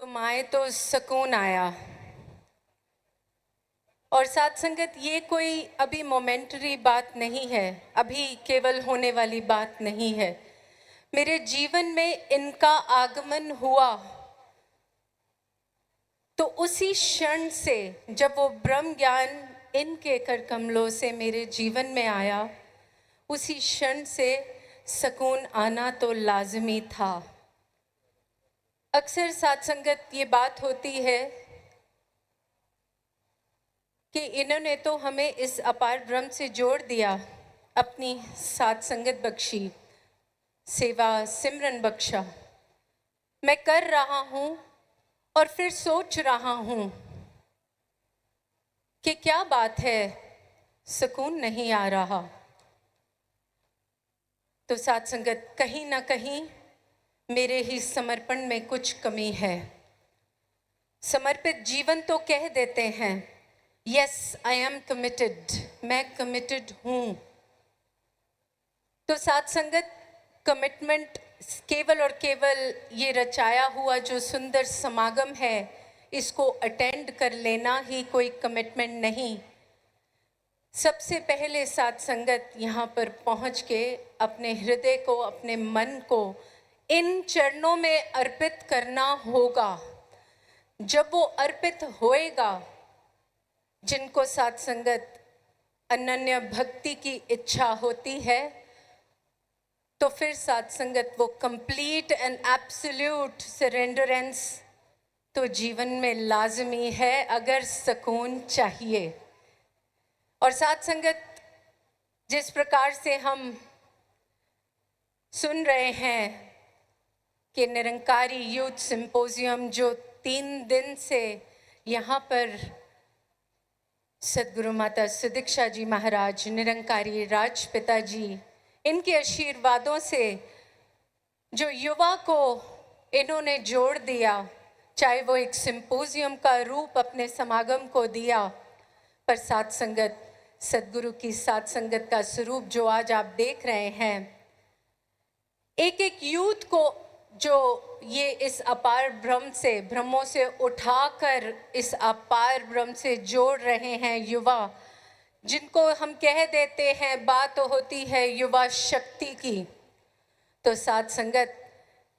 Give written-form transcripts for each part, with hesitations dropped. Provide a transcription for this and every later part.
तुम आए तो सुकून आया। और साथ संगत, ये कोई अभी मोमेंटरी बात नहीं है, अभी केवल होने वाली बात नहीं है। मेरे जीवन में इनका आगमन हुआ तो उसी क्षण से जब वो ब्रह्म ज्ञान इनके कर कमलों से मेरे जीवन में आया, उसी क्षण से सुकून आना तो लाजमी था। अक्सर साथ संगत ये बात होती है कि इन्होंने तो हमें इस अपार ब्रह्म से जोड़ दिया, अपनी साथ संगत बख्शी, सेवा सिमरन बख्शा। मैं कर रहा हूँ और फिर सोच रहा हूँ कि क्या बात है, सुकून नहीं आ रहा। तो साथ संगत, कहीं ना कहीं मेरे ही समर्पण में कुछ कमी है। समर्पित जीवन तो कह देते हैं, यस आई एम कमिटेड, मैं कमिटेड हूँ। तो साथ संगत, कमिटमेंट केवल और केवल ये रचाया हुआ जो सुंदर समागम है, इसको अटेंड कर लेना ही कोई कमिटमेंट नहीं। सबसे पहले साथ संगत यहाँ पर पहुँच के अपने हृदय को, अपने मन को इन चरणों में अर्पित करना होगा। जब वो अर्पित होएगा, जिनको साथ संगत अनन्य भक्ति की इच्छा होती है, तो फिर साथ संगत वो कंप्लीट एंड एब्सोल्यूट सरेंडरेंस तो जीवन में लाजमी है, अगर सुकून चाहिए। और साथ संगत, जिस प्रकार से हम सुन रहे हैं कि निरंकारी यूथ सिंपोजियम जो 3 दिन से यहाँ पर सद्गुरु माता सुदीक्षा जी महाराज, निरंकारी राजपिता जी, इनके आशीर्वादों से जो युवा को इन्होंने जोड़ दिया, चाहे वो एक सिंपोजियम का रूप अपने समागम को दिया, पर साथ संगत सद्गुरु की साथ संगत का स्वरूप जो आज आप देख रहे हैं, एक एक यूथ को जो ये इस अपार ब्रह्म से, ब्रह्मों से उठाकर इस अपार ब्रह्म से जोड़ रहे हैं युवा, जिनको हम कह देते हैं, बात होती है युवा शक्ति की। तो साथ संगत,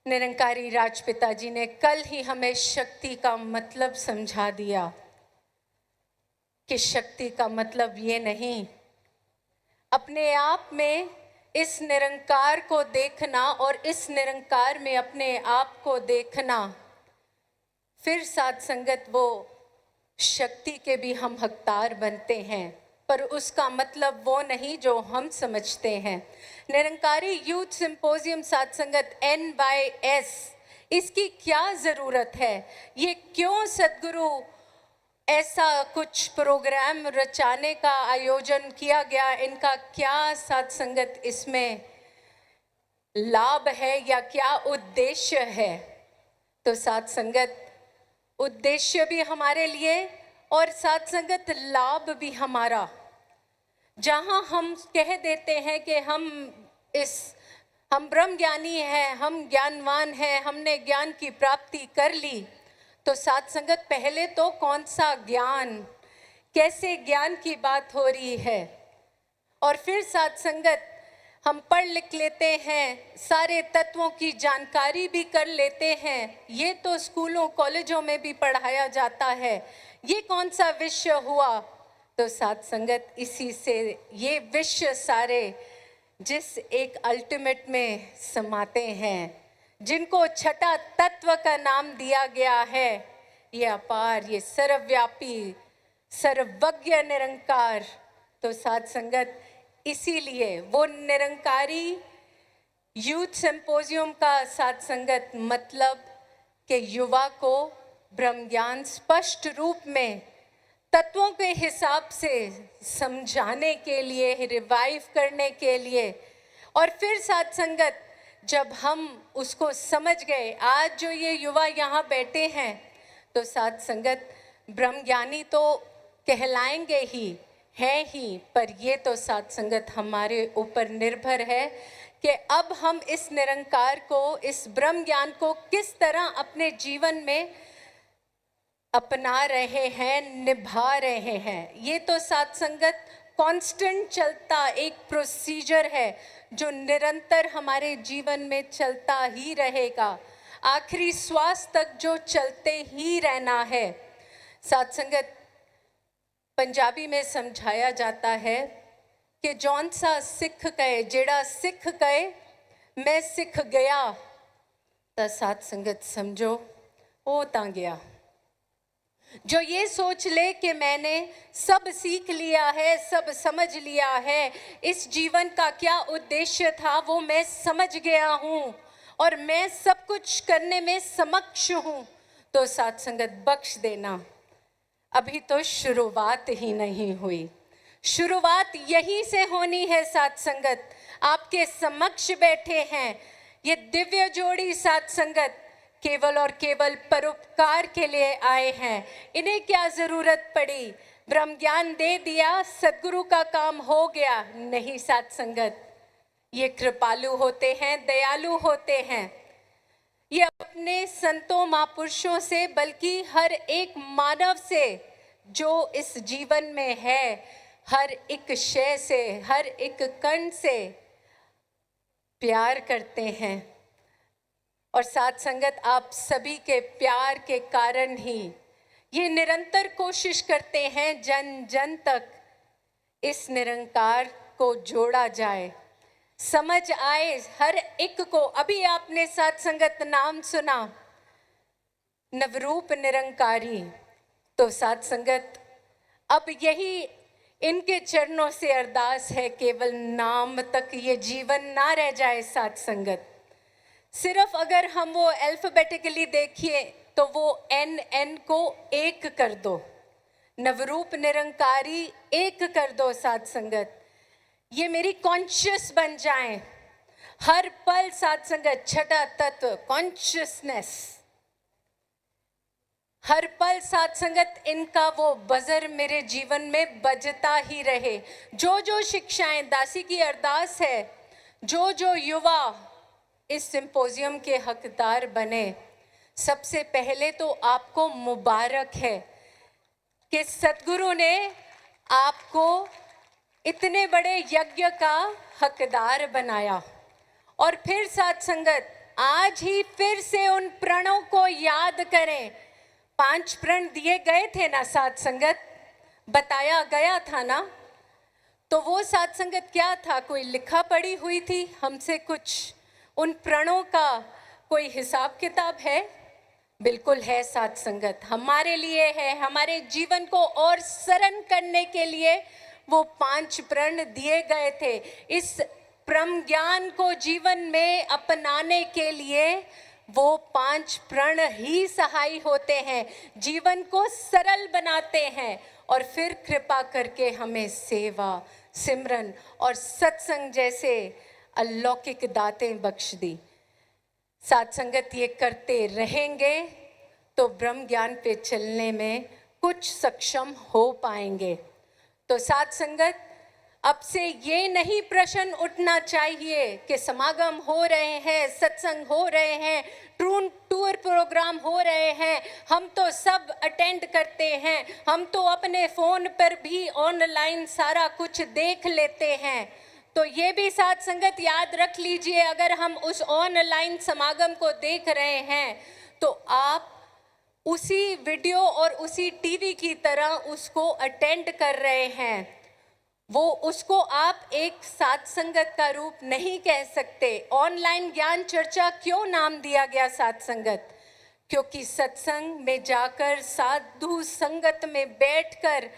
निरंकारी राजपिता जी ने कल ही हमें शक्ति का मतलब समझा दिया कि शक्ति का मतलब ये नहीं, अपने आप में इस निरंकार को देखना और इस निरंकार में अपने आप को देखना। फिर साथ संगत, वो शक्ति के भी हम हकदार बनते हैं, पर उसका मतलब वो नहीं जो हम समझते हैं। निरंकारी यूथ सिंपोजियम साथ संगत NYS, इसकी क्या ज़रूरत है? ये क्यों सद्गुरु ऐसा कुछ प्रोग्राम रचाने का आयोजन किया गया? इनका क्या साथ संगत इसमें लाभ है या क्या उद्देश्य है? तो साथ संगत, उद्देश्य भी हमारे लिए और साथ संगत लाभ भी हमारा। जहां हम कह देते हैं कि हम ब्रह्म ज्ञानी हैं, हम ज्ञानवान हैं, हमने ज्ञान की प्राप्ति कर ली, तो साथ संगत पहले तो कौन सा ज्ञान, कैसे ज्ञान की बात हो रही है? और फिर साथ संगत, हम पढ़ लिख लेते हैं, सारे तत्वों की जानकारी भी कर लेते हैं, ये तो स्कूलों कॉलेजों में भी पढ़ाया जाता है, ये कौन सा विषय हुआ? तो साथ संगत, इसी से ये विषय सारे जिस एक अल्टीमेट में समाते हैं, जिनको छठा तत्व का नाम दिया गया है, ये अपार, ये सर्वव्यापी, सर्वज्ञ निरंकार। तो साथ संगत, इसीलिए वो निरंकारी यूथ सिंपोजियम का साथ संगत मतलब कि युवा को ब्रह्म ज्ञान स्पष्ट रूप में तत्वों के हिसाब से समझाने के लिए, रिवाइव करने के लिए, और फिर साथ संगत, जब हम उसको समझ गए, आज जो ये युवा यहाँ बैठे हैं, तो साथ संगत ब्रह्म ज्ञानी तो कहलाएंगे ही, हैं ही, पर ये तो साथ संगत हमारे ऊपर निर्भर है कि अब हम इस निरंकार को, इस ब्रह्म ज्ञान को किस तरह अपने जीवन में अपना रहे हैं, निभा रहे हैं। ये तो साथ संगत कांस्टेंट चलता एक प्रोसीजर है जो निरंतर हमारे जीवन में चलता ही रहेगा, आखिरी श्वास तक जो चलते ही रहना है। साथ संगत पंजाबी में समझाया जाता है कि जौन सा सिख गए, जेड़ा सिख गए मैं सिख गया, तो साथ संगत समझो वो ता गया। जो ये सोच ले कि मैंने सब सीख लिया है, सब समझ लिया है, इस जीवन का क्या उद्देश्य था वो मैं समझ गया हूँ और मैं सब कुछ करने में समक्ष हूँ, तो साथ संगत बख्श देना, अभी तो शुरुआत ही नहीं हुई। शुरुआत यहीं से होनी है। साथ संगत आपके समक्ष बैठे हैं ये दिव्य जोड़ी, साथ संगत केवल और केवल परोपकार के लिए आए हैं। इन्हें क्या जरूरत पड़ी, ब्रह्म ज्ञान दे दिया, सदगुरु का काम हो गया? नहीं साथ संगत, ये कृपालु होते हैं, दयालु होते हैं। ये अपने संतों महापुरुषों से, बल्कि हर एक मानव से जो इस जीवन में है, हर एक शय से, हर एक कण से प्यार करते हैं। और साथ संगत आप सभी के प्यार के कारण ही ये निरंतर कोशिश करते हैं जन जन तक इस निरंकार को जोड़ा जाए, समझ आए हर एक को। अभी आपने साथ संगत नाम सुना नवरूप निरंकारी, तो साथ संगत अब यही इनके चरणों से अरदास है, केवल नाम तक ये जीवन ना रह जाए। साथ संगत सिर्फ अगर हम वो अल्फाबेटिकली देखिए तो वो एन को एक कर दो, नवरूप निरंकारी एक कर दो। साथ संगत ये मेरी कॉन्शियस बन जाएं हर पल। साथ संगत छठा तत्व कॉन्शियसनेस, हर पल साथ संगत इनका वो बजर मेरे जीवन में बजता ही रहे। जो जो शिक्षाएं, दासी की अरदास है, जो जो युवा इस सिंपोजियम के हकदार बने, सबसे पहले तो आपको मुबारक है कि सतगुरु ने आपको इतने बड़े यज्ञ का हकदार बनाया। और फिर साथ संगत आज ही फिर से उन प्रणों को याद करें। 5 प्रण दिए गए थे ना साथ संगत, बताया गया था ना, तो वो साथ संगत क्या था? कोई लिखा पढ़ी हुई थी हमसे कुछ? उन प्रणों का कोई हिसाब किताब है? बिल्कुल है साथ संगत, हमारे लिए है, हमारे जीवन को और सरल करने के लिए वो 5 प्रण दिए गए थे। इस ब्रह्म ज्ञान को जीवन में अपनाने के लिए वो 5 प्रण ही सहाय होते हैं, जीवन को सरल बनाते हैं और फिर कृपा करके हमें सेवा, सिमरन और सत्संग जैसे अलौकिक दातें बख्श दी। साथ संगत ये करते रहेंगे तो ब्रह्म ज्ञान पे चलने में कुछ सक्षम हो पाएंगे। तो साथ संगत अब से ये नहीं प्रश्न उठना चाहिए कि समागम हो रहे हैं, सत्संग हो रहे हैं, टूर प्रोग्राम हो रहे हैं, हम तो सब अटेंड करते हैं, हम तो अपने फ़ोन पर भी ऑनलाइन सारा कुछ देख लेते हैं। तो ये भी साथ संगत याद रख लीजिए, अगर हम उस ऑनलाइन समागम को देख रहे हैं तो आप उसी वीडियो और उसी टीवी की तरह उसको अटेंड कर रहे हैं। वो उसको आप एक साथ संगत का रूप नहीं कह सकते। ऑनलाइन ज्ञान चर्चा क्यों नाम दिया गया साथ संगत? क्योंकि सत्संग में जाकर, साधु संगत में बैठकर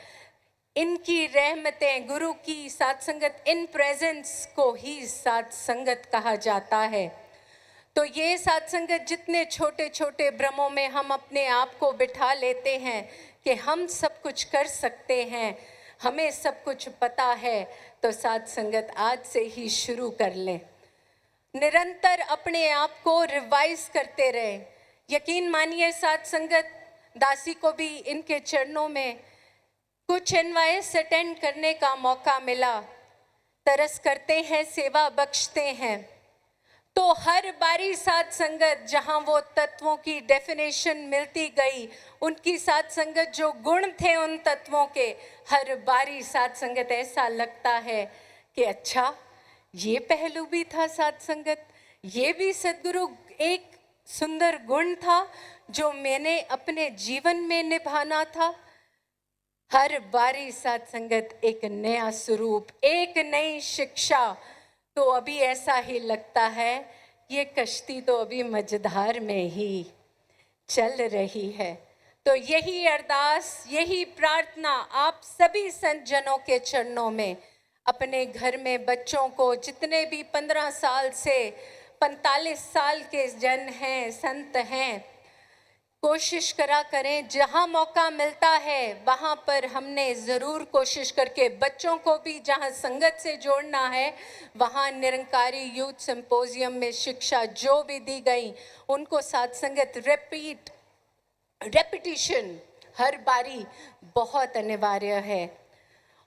इनकी रहमतें, गुरु की साथ संगत, इन प्रेजेंस को ही साथ संगत कहा जाता है। तो ये साथ संगत जितने छोटे छोटे भ्रमों में हम अपने आप को बिठा लेते हैं कि हम सब कुछ कर सकते हैं, हमें सब कुछ पता है, तो साथ संगत आज से ही शुरू कर लें। निरंतर अपने आप को रिवाइज करते रहे। यकीन मानिए साथ संगत, दासी को भी इनके चरणों में कुछ एनवाइस अटेंड करने का मौका मिला। तरस करते हैं, सेवा बख्शते हैं, तो हर बारी साथ संगत जहाँ वो तत्वों की डेफिनेशन मिलती गई, उनकी साथ संगत जो गुण थे उन तत्वों के, हर बारी साथ संगत ऐसा लगता है कि अच्छा ये पहलू भी था साथ संगत, ये भी सद्गुरु एक सुंदर गुण था जो मैंने अपने जीवन में निभाना था। हर बारी साथ संगत एक नया स्वरूप, एक नई शिक्षा। तो अभी ऐसा ही लगता है ये कश्ती तो अभी मझधार में ही चल रही है। तो यही अरदास, यही प्रार्थना आप सभी संत जनों के चरणों में, अपने घर में बच्चों को, जितने भी 15 साल से 45 साल के जन हैं, संत हैं, कोशिश करा करें जहाँ मौका मिलता है वहाँ पर हमने ज़रूर कोशिश करके बच्चों को भी जहाँ संगत से जोड़ना है, वहाँ निरंकारी यूथ सिंपोजियम में शिक्षा जो भी दी गई उनको साथ संगत रेपिटिशन हर बारी बहुत अनिवार्य है।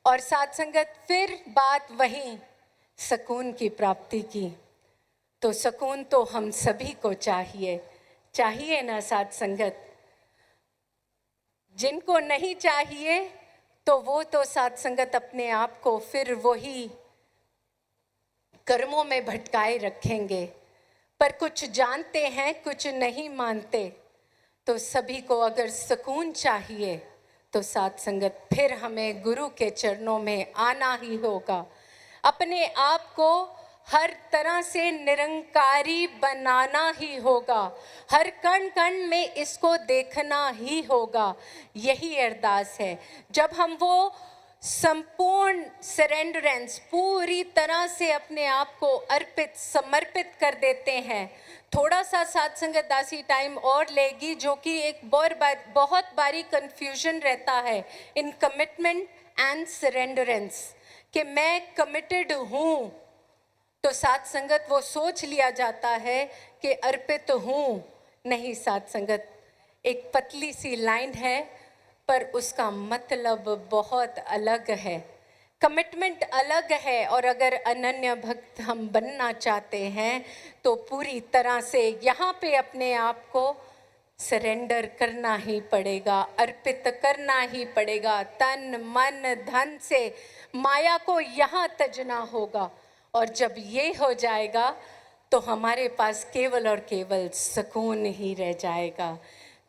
और साथ संगत फिर बात वही सुकून की प्राप्ति की, तो सुकून तो हम सभी को चाहिए ना साथ संगत। जिनको नहीं चाहिए तो वो तो साथ संगत अपने आप को फिर वही कर्मों में भटकाए रखेंगे। पर कुछ जानते हैं, कुछ नहीं मानते। तो सभी को अगर सुकून चाहिए तो साथ संगत फिर हमें गुरु के चरणों में आना ही होगा। अपने आप को हर तरह से निरंकारी बनाना ही होगा, हर कण कण में इसको देखना ही होगा। यही अरदास है। जब हम वो संपूर्ण सरेंडरेंस, पूरी तरह से अपने आप को अर्पित समर्पित कर देते हैं, थोड़ा सा साथ संगत दासी टाइम और लेगी, जो कि एक बहुत बारी कंफ्यूजन रहता है इन कमिटमेंट एंड सरेंडरेंस, कि मैं कमिटेड हूँ तो साथ संगत वो सोच लिया जाता है कि अर्पित हूँ। नहीं साथ संगत, एक पतली सी लाइन है पर उसका मतलब बहुत अलग है। कमिटमेंट अलग है, और अगर अनन्य भक्त हम बनना चाहते हैं तो पूरी तरह से यहाँ पे अपने आप को सरेंडर करना ही पड़ेगा, अर्पित करना ही पड़ेगा। तन मन धन से माया को यहाँ तजना होगा, और जब ये हो जाएगा तो हमारे पास केवल और केवल सुकून ही रह जाएगा।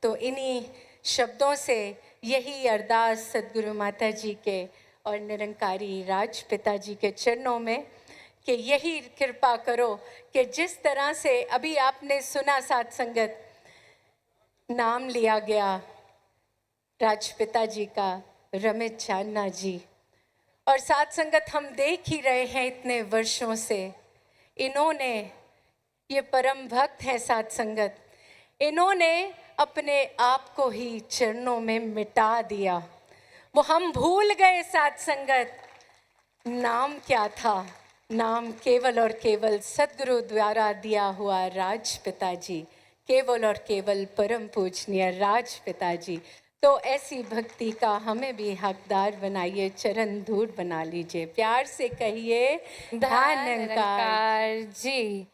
तो इन्हीं शब्दों से यही अरदास सद्गुरु माता जी के और निरंकारी राज पिता जी के चरणों में, कि यही कृपा करो कि जिस तरह से अभी आपने सुना साथ संगत, नाम लिया गया राजपिता जी का, रमेश चांदना जी, और साथ संगत हम देख ही रहे हैं इतने वर्षों से, इन्होंने, ये परम भक्त हैं साथ संगत, इन्होंने अपने आप को ही चरणों में मिटा दिया। वो हम भूल गए साथ संगत, नाम क्या था? नाम केवल और केवल सद्गुरु द्वारा दिया हुआ राज पिताजी, केवल और केवल परम पूजनीय राज पिताजी। तो ऐसी भक्ति का हमें भी हकदार बनाइए, चरण धूड़ बना लीजिए। प्यार से कहिए धन्यकार जी।